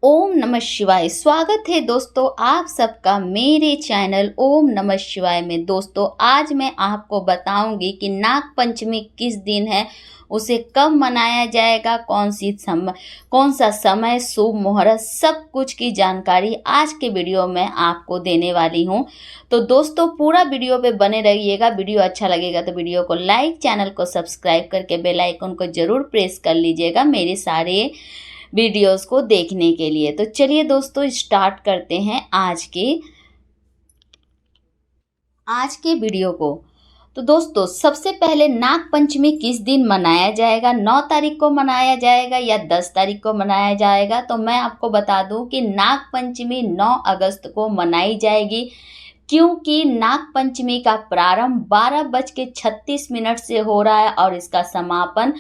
ओम नमः शिवाय। स्वागत है दोस्तों आप सबका मेरे चैनल ओम नमः शिवाय में। दोस्तों आज मैं आपको बताऊंगी कि नाग पंचमी किस दिन है, उसे कब मनाया जाएगा, कौन सा समय, शुभ मुहूर्त, सब कुछ की जानकारी आज के वीडियो में आपको देने वाली हूं। तो दोस्तों पूरा वीडियो पे बने रहिएगा। वीडियो अच्छा लगेगा तो वीडियो को लाइक, चैनल को सब्सक्राइब करके बेल आइकन को जरूर प्रेस कर लीजिएगा मेरे सारे वीडियोस को देखने के लिए। तो चलिए दोस्तों स्टार्ट करते हैं आज के वीडियो को। तो दोस्तों सबसे पहले नाग पंचमी किस दिन मनाया जाएगा, 9 तारीख को मनाया जाएगा या 10 तारीख को मनाया जाएगा। तो मैं आपको बता दूं कि नाग पंचमी 9 अगस्त को मनाई जाएगी, क्योंकि नाग पंचमी का प्रारंभ 12:36 से हो रहा है और इसका समापन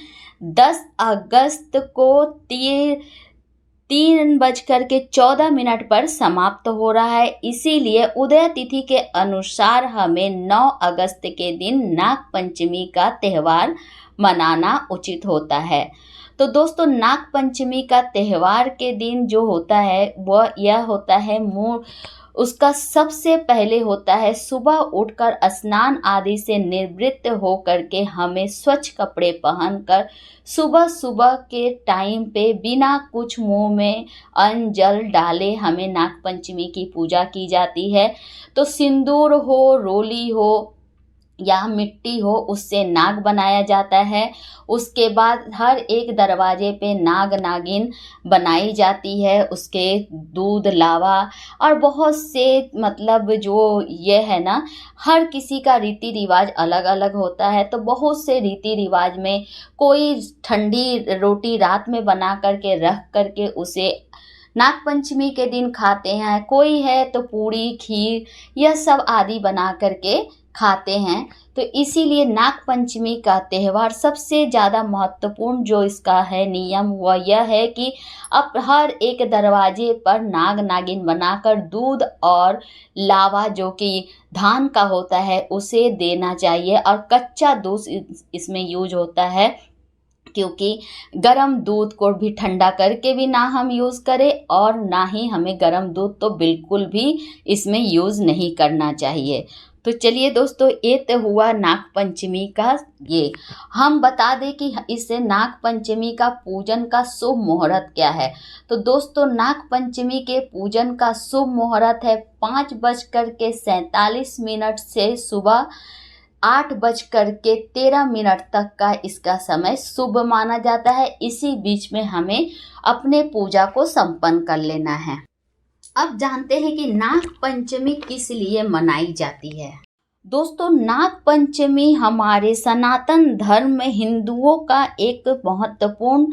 10 अगस्त को 3:14 पर समाप्त हो रहा है। इसीलिए उदय तिथि के अनुसार हमें 9 अगस्त के दिन नाग पंचमी का त्यौहार मनाना उचित होता है। तो दोस्तों नाग पंचमी का त्यौहार के दिन जो होता है वह यह होता है, उसका सबसे पहले होता है सुबह उठकर स्नान आदि से निवृत्त होकर के हमें स्वच्छ कपड़े पहनकर सुबह सुबह के टाइम पे बिना कुछ मुंह में अन्न जल डाले हमें नाग पंचमी की पूजा की जाती है। तो सिंदूर हो, रोली हो या मिट्टी हो, उससे नाग बनाया जाता है। उसके बाद हर एक दरवाजे पे नाग नागिन बनाई जाती है। उसके दूध, लावा और बहुत से जो ये है ना, हर किसी का रीति रिवाज अलग अलग होता है। तो बहुत से रीति रिवाज में कोई ठंडी रोटी रात में बना करके रख करके उसे नाग पंचमी के दिन खाते हैं। कोई है तो पूड़ी, खीर यह सब आदि बना करके खाते हैं। तो इसीलिए नाग पंचमी का त्यौहार सबसे ज़्यादा महत्वपूर्ण जो इसका है नियम वह यह है कि अब हर एक दरवाजे पर नाग नागिन बनाकर दूध और लावा जो कि धान का होता है उसे देना चाहिए। और कच्चा दूध इसमें यूज होता है, क्योंकि गर्म दूध को भी ठंडा करके भी ना हम यूज़ करें और ना ही हमें गर्म दूध तो बिल्कुल भी इसमें यूज़ नहीं करना चाहिए। तो चलिए दोस्तों ये तो हुआ नाग पंचमी का। ये हम बता दें कि इस नाग पंचमी का पूजन का शुभ मुहूर्त क्या है। तो दोस्तों नाग पंचमी के पूजन का शुभ मुहूर्त है 5:47 से सुबह 8:13 तक का इसका समय शुभ माना जाता है। इसी बीच में हमें अपने पूजा को संपन्न कर लेना है। अब जानते हैं कि नाग पंचमी किस लिए मनाई जाती है। दोस्तों नाग पंचमी हमारे सनातन धर्म में हिंदुओं का एक महत्वपूर्ण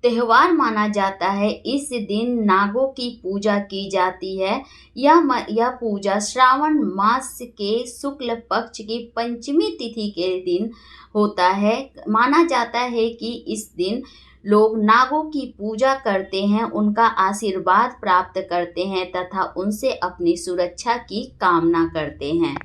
त्यौहार माना जाता है। इस दिन नागों की पूजा की जाती है। यह पूजा श्रावण मास के शुक्ल पक्ष की पंचमी तिथि के दिन होता है। माना जाता है कि इस दिन लोग नागों की पूजा करते हैं, उनका आशीर्वाद प्राप्त करते हैं तथा उनसे अपनी सुरक्षा की कामना करते हैं।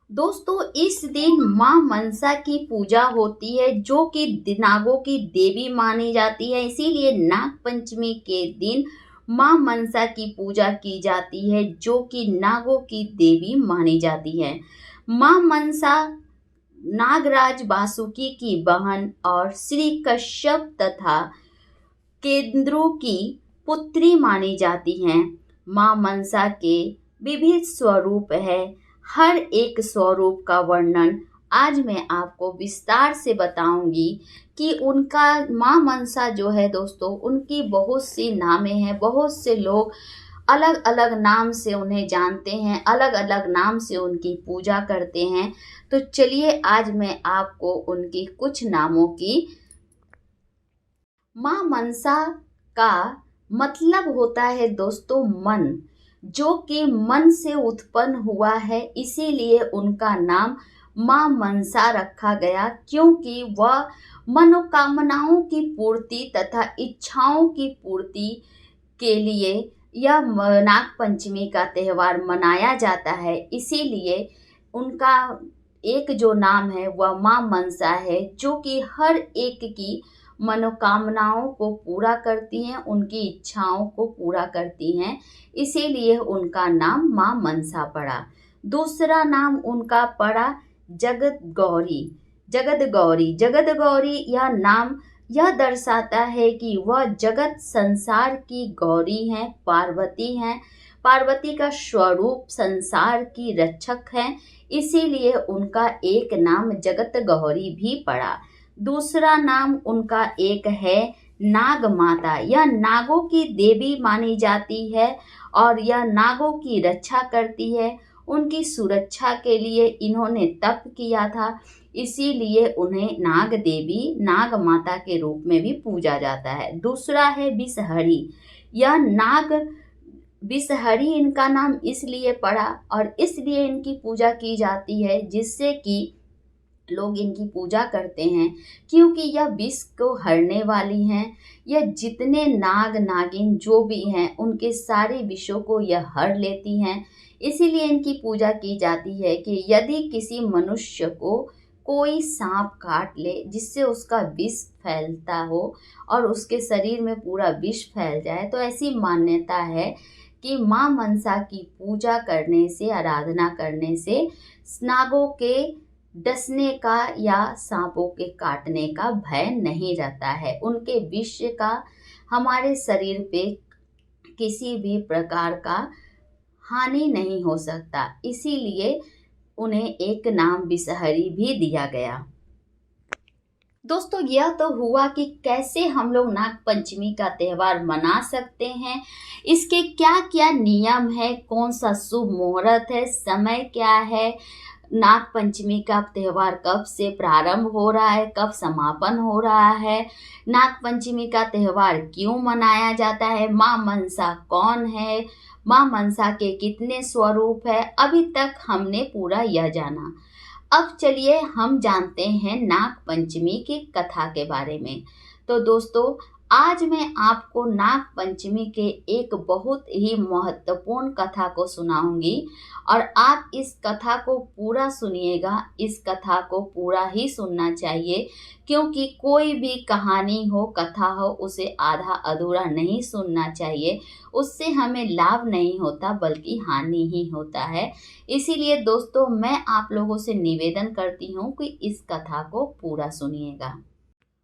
दोस्तों इस दिन मां मनसा की पूजा होती है, जो कि नागों की देवी मानी जाती है। इसीलिए नाग पंचमी के दिन मां मनसा की पूजा की जाती है, जो कि नागों की देवी मानी जाती है। मां मनसा नागराज वासुकी की बहन और श्री कश्यप तथा केंद्रों की पुत्री मानी जाती हैं। मां मनसा के विविध स्वरूप है। हर एक स्वरूप का वर्णन आज मैं आपको विस्तार से बताऊंगी कि उनका मां मनसा जो है दोस्तों, उनकी बहुत सी नामें हैं। बहुत से लोग अलग अलग नाम से उन्हें जानते हैं, अलग अलग नाम से उनकी पूजा करते हैं। तो चलिए आज मैं आपको उनकी कुछ नामों की। मां मनसा का मतलब होता है दोस्तों मन, जो कि मन से उत्पन्न हुआ है। इसीलिए उनका नाम मां मनसा रखा गया, क्योंकि वह मनोकामनाओं की पूर्ति तथा इच्छाओं की पूर्ति के लिए यह नाग पंचमी का त्यौहार मनाया जाता है। इसीलिए उनका एक जो नाम है वह मां मनसा है, जो कि हर एक की मनोकामनाओं को पूरा करती हैं, उनकी इच्छाओं को पूरा करती हैं, इसीलिए उनका नाम माँ मनसा पड़ा। दूसरा नाम उनका पड़ा जगत गौरी। जगत गौरी, जगत गौरी यह नाम यह दर्शाता है कि वह जगत संसार की गौरी हैं, पार्वती हैं। पार्वती का स्वरूप संसार की रक्षक है, इसीलिए उनका एक नाम जगत गौरी भी पड़ा। दूसरा नाम उनका एक है नाग माता। यह नागों की देवी मानी जाती है और यह नागों की रक्षा करती है। उनकी सुरक्षा के लिए इन्होंने तप किया था, इसीलिए उन्हें नाग देवी, नाग माता के रूप में भी पूजा जाता है। दूसरा है विषहरी। यह नाग विषहरी इनका नाम इसलिए पड़ा और इसलिए इनकी पूजा की जाती है, जिससे कि लोग इनकी पूजा करते हैं, क्योंकि यह विष को हरने वाली हैं। यह जितने नाग नागिन जो भी हैं, उनके सारे विषों को यह हर लेती हैं। इसीलिए इनकी पूजा की जाती है कि यदि किसी मनुष्य को कोई सांप काट ले जिससे उसका विष फैलता हो और उसके शरीर में पूरा विष फैल जाए, तो ऐसी मान्यता है कि माँ मनसा की पूजा करने से, आराधना करने से नागों के डसने का या सांपों के काटने का भय नहीं रहता है। उनके विष का हमारे शरीर पे किसी भी प्रकार का हानि नहीं हो सकता, इसीलिए उन्हें एक नाम विषहरी भी दिया गया। दोस्तों, यह तो हुआ कि कैसे हम लोग नाग पंचमी का त्यौहार मना सकते हैं, इसके क्या क्या नियम है, कौन सा शुभ मुहूर्त है, समय क्या है, नाग पंचमी का त्यौहार कब से प्रारंभ हो रहा है, कब समापन हो रहा है, नाग पंचमी का त्यौहार क्यों मनाया जाता है, माँ मनसा कौन है, माँ मनसा के कितने स्वरूप है, अभी तक हमने पूरा यह जाना। अब चलिए हम जानते हैं नाग पंचमी की कथा के बारे में। तो दोस्तों, आज मैं आपको नाग पंचमी के एक बहुत ही महत्वपूर्ण कथा को सुनाऊंगी और आप इस कथा को पूरा सुनिएगा। इस कथा को पूरा ही सुनना चाहिए, क्योंकि कोई भी कहानी हो, कथा हो, उसे आधा अधूरा नहीं सुनना चाहिए। उससे हमें लाभ नहीं होता बल्कि हानि ही होता है। इसीलिए दोस्तों, मैं आप लोगों से निवेदन करती हूँ कि इस कथा को पूरा सुनिएगा।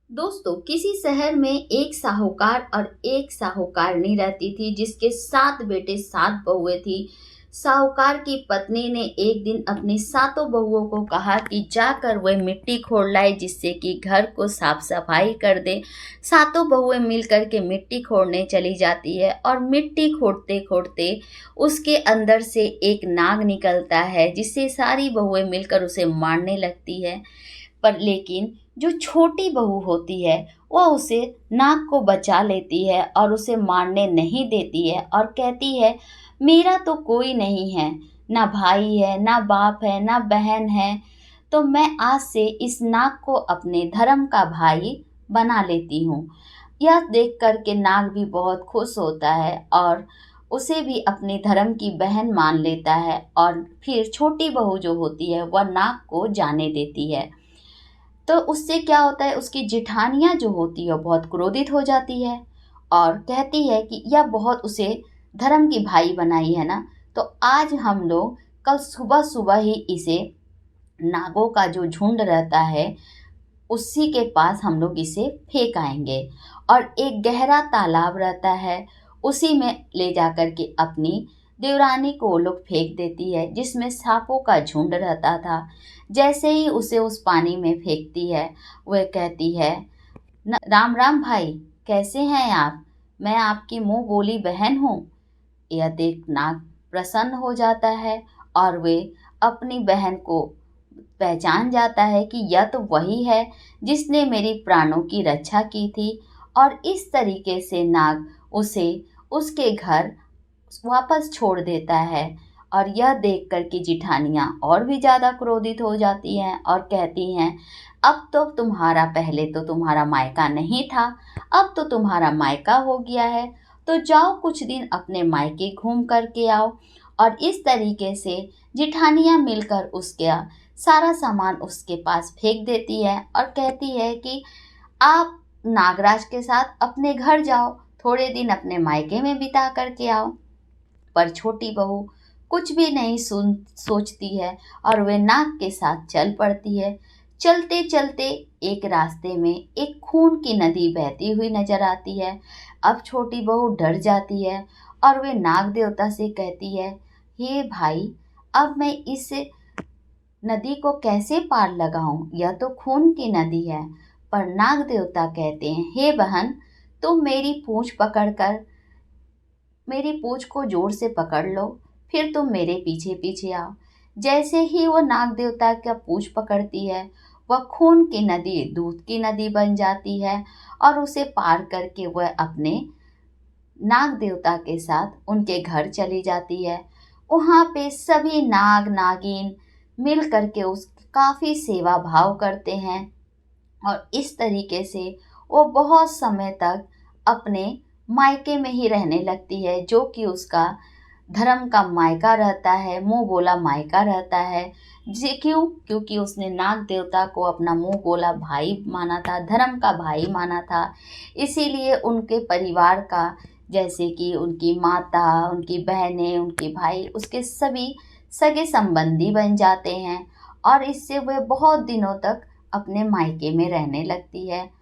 दोस्तों, किसी शहर में एक साहूकार और एक साहूकारनी रहती थी, जिसके 7 बेटे 7 बहुएं थी। साहूकार की पत्नी ने एक दिन अपनी 7 बहुओं को कहा कि जाकर वे मिट्टी खोद लाए, जिससे कि घर को साफ सफाई कर दे। 7 बहुएं मिलकर के मिट्टी खोदने चली जाती है और मिट्टी खोदते खोदते उसके अंदर से एक नाग निकलता है, जिससे सारी बहुएं मिलकर उसे मारने लगती है। पर लेकिन जो छोटी बहू होती है वह उसे नाग को बचा लेती है और उसे मारने नहीं देती है और कहती है, मेरा तो कोई नहीं है, ना भाई है, ना बाप है, ना बहन है, तो मैं आज से इस नाग को अपने धर्म का भाई बना लेती हूँ। यह देख कर के नाग भी बहुत खुश होता है और उसे भी अपने धर्म की बहन मान लेता है और फिर छोटी बहू जो होती है वह नाग को जाने देती है। तो उससे क्या होता है, उसकी जिठानियाँ जो होती है बहुत क्रोधित हो जाती है और कहती है कि यह बहुत उसे धर्म की भाई बनाई है ना, तो आज हम लोग कल सुबह सुबह ही इसे नागों का जो झुंड रहता है उसी के पास हम लोग इसे फेंक आएंगे और एक गहरा तालाब रहता है उसी में ले जाकर के अपनी देवरानी को वो लोग फेंक देती है, जिसमें सांपों का झुंड रहता था। जैसे ही उसे उस पानी में फेंकती है, वह कहती है, राम राम भाई, कैसे हैं आप, मैं आपकी मुंह बोली बहन हूँ। यह देख नाग प्रसन्न हो जाता है और वे अपनी बहन को पहचान जाता है कि यह तो वही है जिसने मेरी प्राणों की रक्षा की थी, और इस तरीके से नाग उसे उसके घर वापस छोड़ देता है। और यह देख कर के जिठानियाँ और भी ज़्यादा क्रोधित हो जाती हैं और कहती हैं, अब तो तुम्हारा, पहले तो तुम्हारा मायका नहीं था, अब तो तुम्हारा मायका हो गया है, तो जाओ कुछ दिन अपने मायके घूम कर के आओ। और इस तरीके से जिठानियाँ मिलकर उसका सारा सामान उसके पास फेंक देती है और कहती है कि आप नागराज के साथ अपने घर जाओ, थोड़े दिन अपने मायके में बिता करके आओ। पर छोटी बहू कुछ भी नहीं सोचती है और वे नाग के साथ चल पड़ती है। चलते चलते एक रास्ते में एक खून की नदी बहती हुई नजर आती है। अब छोटी बहू डर जाती है और वे नाग देवता से कहती है, हे भाई, अब मैं इस नदी को कैसे पार लगाऊं? यह तो खून की नदी है। पर नाग देवता कहते हैं, हे बहन, तुम मेरी पूंछ को जोर से पकड़ लो, फिर तुम मेरे पीछे पीछे आओ। जैसे ही वो नाग देवता का पूंछ पकड़ती है, वह खून की नदी दूध की नदी बन जाती है और उसे पार करके वह अपने नाग देवता के साथ उनके घर चली जाती है। वहाँ पे सभी नाग नागिन मिल करके उस काफ़ी सेवा भाव करते हैं और इस तरीके से वो बहुत समय तक अपने मायके में ही रहने लगती है, जो कि उसका धर्म का मायका रहता है, मुंह बोला मायका रहता है। जी क्यों? क्योंकि उसने नाग देवता को अपना मुंह बोला भाई माना था, धर्म का भाई माना था। इसीलिए उनके परिवार का, जैसे कि उनकी माता, उनकी बहनें, उनके भाई, उसके सभी सगे संबंधी बन जाते हैं और इससे वह बहुत दिनों तक अपने मायके में रहने लगती है।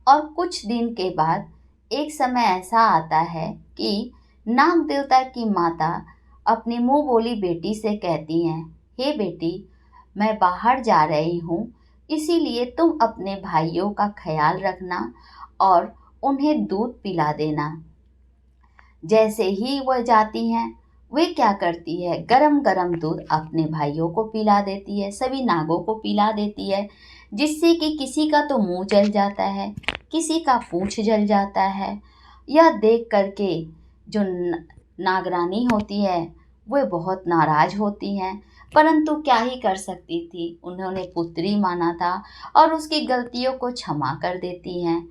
और कुछ दिन के बाद एक समय ऐसा आता है कि नाग देवता की माता अपनी मुंह बोली बेटी से कहती हैं, हे बेटी, मैं बाहर जा रही हूँ, इसीलिए तुम अपने भाइयों का ख्याल रखना और उन्हें दूध पिला देना। जैसे ही वह जाती हैं, वे क्या करती है, गरम गरम दूध अपने भाइयों को पिला देती है, सभी नागों को पिला देती है, जिससे कि किसी का तो मुंह जल जाता है, किसी का पूंछ जल जाता है। यह देख करके जो नागरानी होती है वे बहुत नाराज होती हैं, परंतु क्या ही कर सकती थी, उन्होंने पुत्री माना था और उसकी गलतियों को क्षमा कर देती हैं।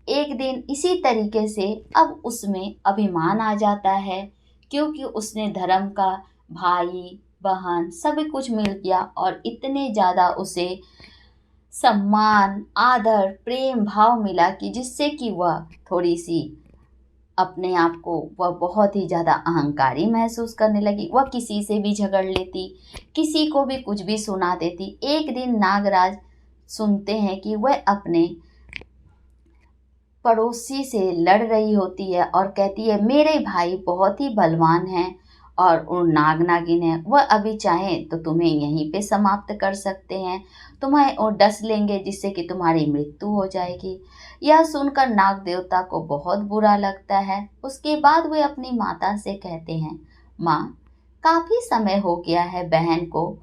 एक दिन इसी तरीके से अब उसमें अभिमान आ जाता है, क्योंकि उसने धर्म का भाई बहन सभी कुछ मिल गया और इतने ज़्यादा उसे सम्मान आदर प्रेम भाव मिला कि जिससे कि वह थोड़ी सी अपने आप को वह बहुत ही ज़्यादा अहंकारी महसूस करने लगी। वह किसी से भी झगड़ लेती, किसी को भी कुछ भी सुना देती। एक दिन नागराज सुनते हैं कि वह अपने पड़ोसी से लड़ रही होती है और कहती है, मेरे भाई बहुत ही बलवान हैं और वो नाग नागिन है, वह अभी चाहें तो तुम्हें यहीं पे समाप्त कर सकते हैं, तुम्हें वो डस लेंगे जिससे कि तुम्हारी मृत्यु हो जाएगी। यह सुनकर नाग देवता को बहुत बुरा लगता है। उसके बाद वे अपनी माता से कहते हैं, माँ, काफ़ी समय हो गया है बहन को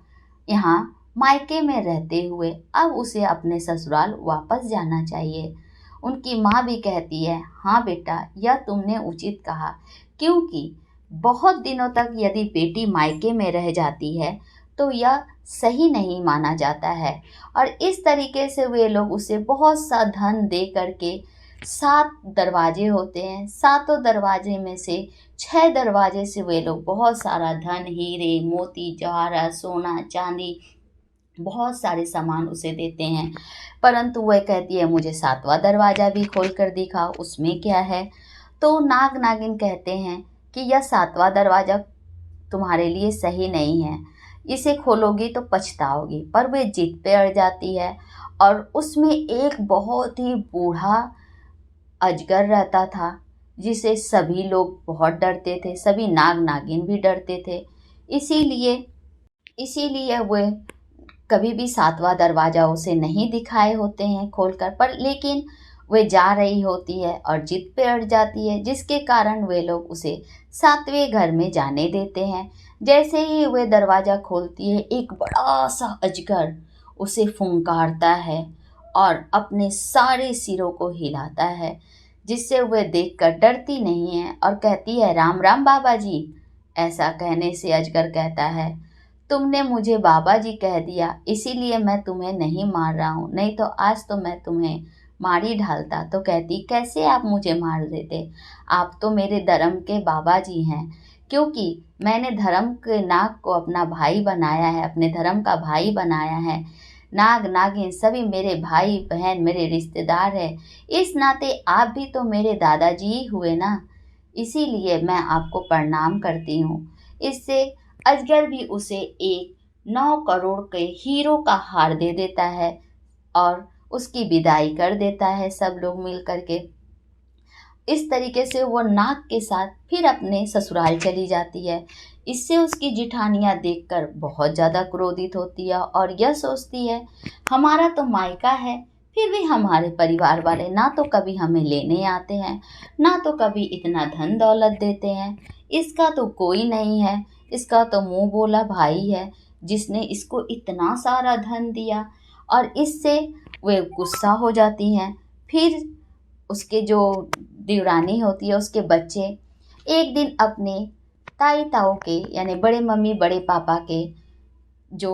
यहाँ मायके में रहते हुए, अब उसे अपने ससुराल वापस जाना चाहिए। उनकी माँ भी कहती है, हाँ बेटा, यह तुमने उचित कहा, क्योंकि बहुत दिनों तक यदि बेटी मायके में रह जाती है तो यह सही नहीं माना जाता है। और इस तरीके से वे लोग उसे बहुत सा धन दे करके 7 दरवाजे होते हैं, 7 दरवाजे में से 6 दरवाजे से वे लोग बहुत सारा धन, हीरे मोती जवाहरात सोना चांदी बहुत सारे सामान उसे देते हैं। परंतु वह कहती है, मुझे 7वां दरवाज़ा भी खोल कर दिखाओ, उसमें क्या है। तो नाग नागिन कहते हैं कि यह 7वां दरवाज़ा तुम्हारे लिए सही नहीं है, इसे खोलोगी तो पछताओगी। पर वे जिद पे अड़ जाती है और उसमें एक बहुत ही बूढ़ा अजगर रहता था, जिसे सभी लोग बहुत डरते थे, सभी नाग नागिन भी डरते थे। इसीलिए वे कभी भी 7वां दरवाज़ा उसे नहीं दिखाए होते हैं खोलकर, पर लेकिन वे जा रही होती है और जिद पे अड़ जाती है, जिसके कारण वे लोग उसे 7वें घर में जाने देते हैं। जैसे ही वे दरवाज़ा खोलती है, एक बड़ा सा अजगर उसे फुंकारता है और अपने सारे सिरों को हिलाता है, जिससे वह देखकर डरती नहीं है और कहती है, राम राम बाबा जी। ऐसा कहने से अजगर कहता है, तुमने मुझे बाबा जी कह दिया, इसीलिए मैं तुम्हें नहीं मार रहा हूँ, नहीं तो आज तो मैं तुम्हें मार ही डालता। तो कहती, कैसे आप मुझे मार देते, आप तो मेरे धर्म के बाबा जी हैं, क्योंकि मैंने धर्म के नाग को अपना भाई बनाया है, अपने धर्म का भाई बनाया है। नाग नागिन सभी मेरे भाई बहन मेरे रिश्तेदार हैं। इस नाते आप भी तो मेरे दादाजी ही हुए ना, इसीलिए मैं आपको प्रणाम करती हूँ। इससे अजगर भी उसे एक 9 करोड़ के हीरो का हार दे देता है और उसकी विदाई कर देता है सब लोग मिल करके। इस तरीके से वो नाग के साथ फिर अपने ससुराल चली जाती है। इससे उसकी जिठानियाँ देखकर बहुत ज़्यादा क्रोधित होती है और यह सोचती है, हमारा तो मायका है, फिर भी हमारे परिवार वाले ना तो कभी हमें लेने आते हैं, ना तो कभी इतना धन दौलत देते हैं। इसका तो कोई नहीं है, इसका तो मुंह बोला भाई है जिसने इसको इतना सारा धन दिया। और इससे वे गुस्सा हो जाती हैं। फिर उसके जो देवरानी होती है उसके बच्चे एक दिन अपने ताई ताऊ के यानी बड़े मम्मी बड़े पापा के जो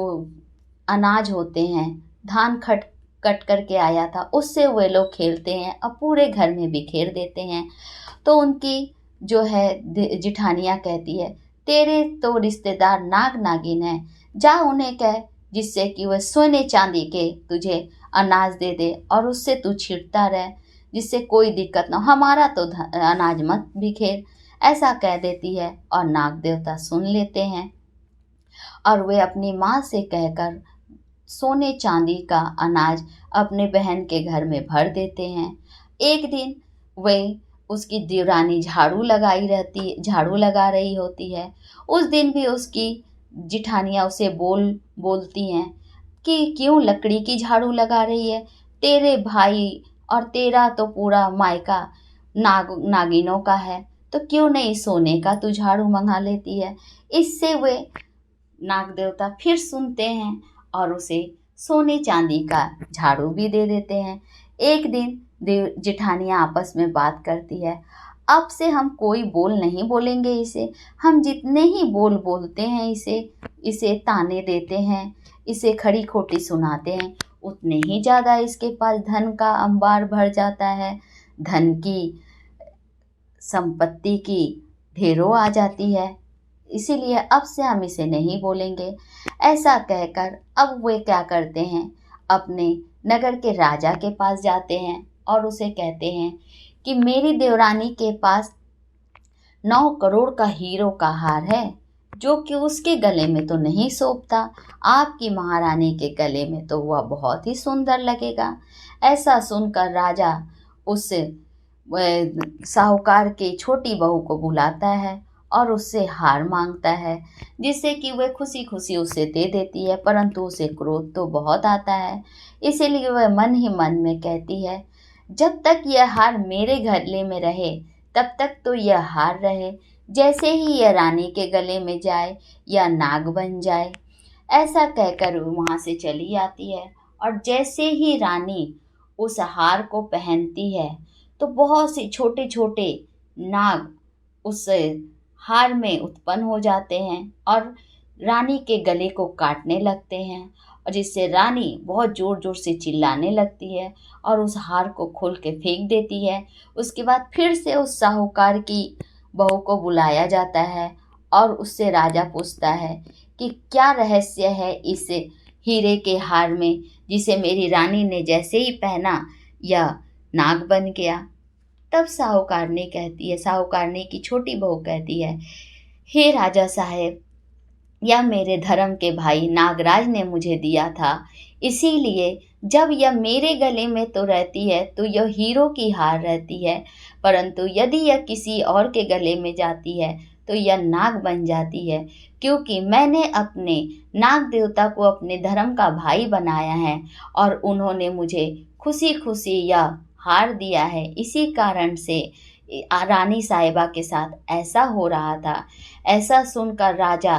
अनाज होते हैं, धान खट कट करके आया था, उससे वे लोग खेलते हैं और पूरे घर में बिखेर देते हैं। तो उनकी जो है जिठानियाँ कहती है, तेरे तो रिश्तेदार नाग नागिन है, जा उन्हें कह जिससे कि वह सोने चांदी के तुझे अनाज दे दे और उससे तू छिड़ता रह, जिससे कोई दिक्कत ना हो, हमारा तो अनाज मत बिखेर, ऐसा कह देती है। और नाग देवता सुन लेते हैं और वे अपनी माँ से कहकर सोने चांदी का अनाज अपने बहन के घर में भर देते हैं। एक दिन वे उसकी देवरानी झाड़ू लगा रही होती है। उस दिन भी उसकी जिठानियाँ उसे बोलती हैं कि क्यों लकड़ी की झाड़ू लगा रही है, तेरे भाई और तेरा तो पूरा मायका नागिनों का है, तो क्यों नहीं सोने का तू झाड़ू मंगा लेती है। इससे वे नाग देवता फिर सुनते हैं और उसे सोने चांदी का झाड़ू भी दे देते हैं। एक दिन जिठानियाँ आपस में बात करती है, अब से हम कोई बोल नहीं बोलेंगे इसे, हम जितने ही बोलते हैं इसे ताने देते हैं, इसे खड़ी खोटी सुनाते हैं, उतने ही ज़्यादा इसके पास धन का अंबार भर जाता है, धन की संपत्ति की ढेरों आ जाती है, इसीलिए अब से हम इसे नहीं बोलेंगे। ऐसा कहकर अब वे क्या करते हैं, अपने नगर के राजा के पास जाते हैं और उसे कहते हैं कि मेरी देवरानी के पास 9 करोड़ का हीरो का हार है, जो कि उसके गले में तो नहीं शोभता, आपकी महारानी के गले में तो वह बहुत ही सुंदर लगेगा। ऐसा सुनकर राजा उस साहूकार के छोटी बहू को बुलाता है और उससे हार मांगता है, जिससे कि वह खुशी खुशी उसे दे देती है, परंतु उसे क्रोध तो बहुत आता है। इसीलिए वह मन ही मन में कहती है, जब तक यह हार मेरे गले में रहे तब तक तो यह हार रहे, जैसे ही यह रानी के गले में जाए या नाग बन जाए। ऐसा कहकर वहाँ से चली आती है और जैसे ही रानी उस हार को पहनती है तो बहुत से छोटे छोटे नाग उस हार में उत्पन्न हो जाते हैं और रानी के गले को काटने लगते हैं, और जिससे रानी बहुत ज़ोर ज़ोर से चिल्लाने लगती है और उस हार को खोल के फेंक देती है। उसके बाद फिर से उस साहूकार की बहू को बुलाया जाता है और उससे राजा पूछता है कि क्या रहस्य है इस हीरे के हार में, जिसे मेरी रानी ने जैसे ही पहना या नाग बन गया। तब साहूकारनी की छोटी बहू कहती है, हे राजा साहेब, यह मेरे धर्म के भाई नागराज ने मुझे दिया था, इसीलिए जब यह मेरे गले में तो रहती है तो यह हीरो की हार रहती है, परंतु यदि यह किसी और के गले में जाती है तो यह नाग बन जाती है, क्योंकि मैंने अपने नाग देवता को अपने धर्म का भाई बनाया है और उन्होंने मुझे खुशी खुशी यह हार दिया है। इसी कारण से रानी साहिबा के साथ ऐसा हो रहा था। ऐसा सुनकर राजा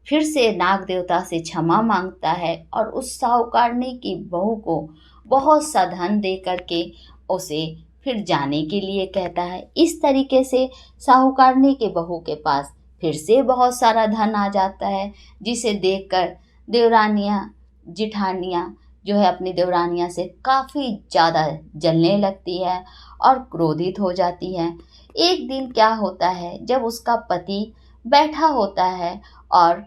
फिर से नाग देवता से क्षमा मांगता है और उस साहूकारनी की बहू को बहुत सा धन दे करके उसे फिर जाने के लिए कहता है। इस तरीके से साहूकारनी के बहू के पास फिर से बहुत सारा धन आ जाता है, जिसे देखकर देवरानियाँ जिठानियाँ जो है अपनी देवरानियाँ से काफ़ी ज़्यादा जलने लगती है और क्रोधित हो जाती हैं। एक दिन क्या होता है, जब उसका पति बैठा होता है और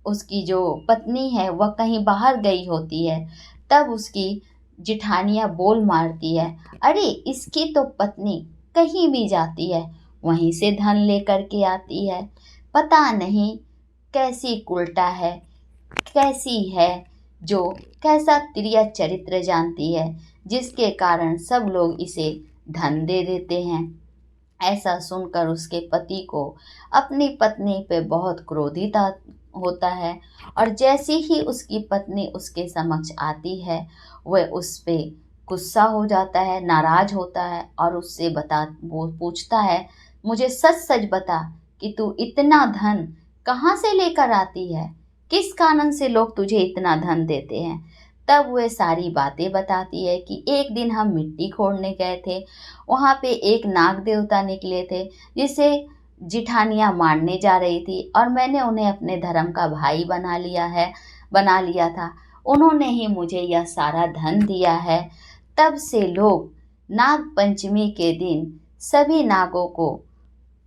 उसकी जो पत्नी है वह कहीं बाहर गई होती है, तब उसकी जिठानियाँ बोल मारती है, अरे इसकी तो पत्नी कहीं भी जाती है वहीं से धन लेकर के आती है, पता नहीं कैसी उल्टा है, कैसी है जो कैसा त्रिया चरित्र जानती है, जिसके कारण सब लोग इसे धन दे देते हैं। ऐसा सुनकर उसके पति को अपनी पत्नी पे बहुत क्रोधित होता है, और जैसी ही उसकी पत्नी उसके समक्ष आती है वह उस पे गुस्सा हो जाता है, नाराज होता है और उससे वो पूछता है, मुझे सच सच बता कि तू इतना धन कहाँ से लेकर आती है, किस कारण से लोग तुझे इतना धन देते हैं। तब वह सारी बातें बताती है कि एक दिन हम मिट्टी खोदने गए थे, वहाँ पे एक नाग देवता निकले थे जिसे जिठानियाँ मारने जा रही थी, और मैंने उन्हें अपने धर्म का भाई बना लिया था। उन्होंने ही मुझे यह सारा धन दिया है। तब से लोग नाग पंचमी के दिन सभी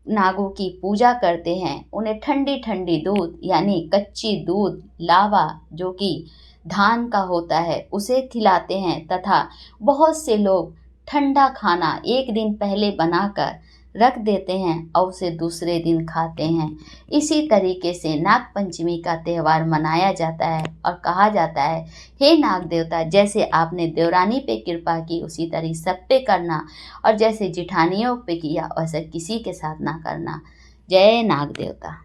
नागों की पूजा करते हैं, उन्हें ठंडी ठंडी दूध यानी कच्ची दूध लावा जो कि धान का होता है उसे खिलाते हैं, तथा बहुत से लोग ठंडा खाना एक दिन पहले बनाकर रख देते हैं और उसे दूसरे दिन खाते हैं। इसी तरीके से नाग पंचमी का त्यौहार मनाया जाता है और कहा जाता है, हे नाग देवता, जैसे आपने देवरानी पे कृपा की उसी तरह सब पे करना, और जैसे जिठानियों पे किया वैसे किसी के साथ ना करना। जय नाग देवता।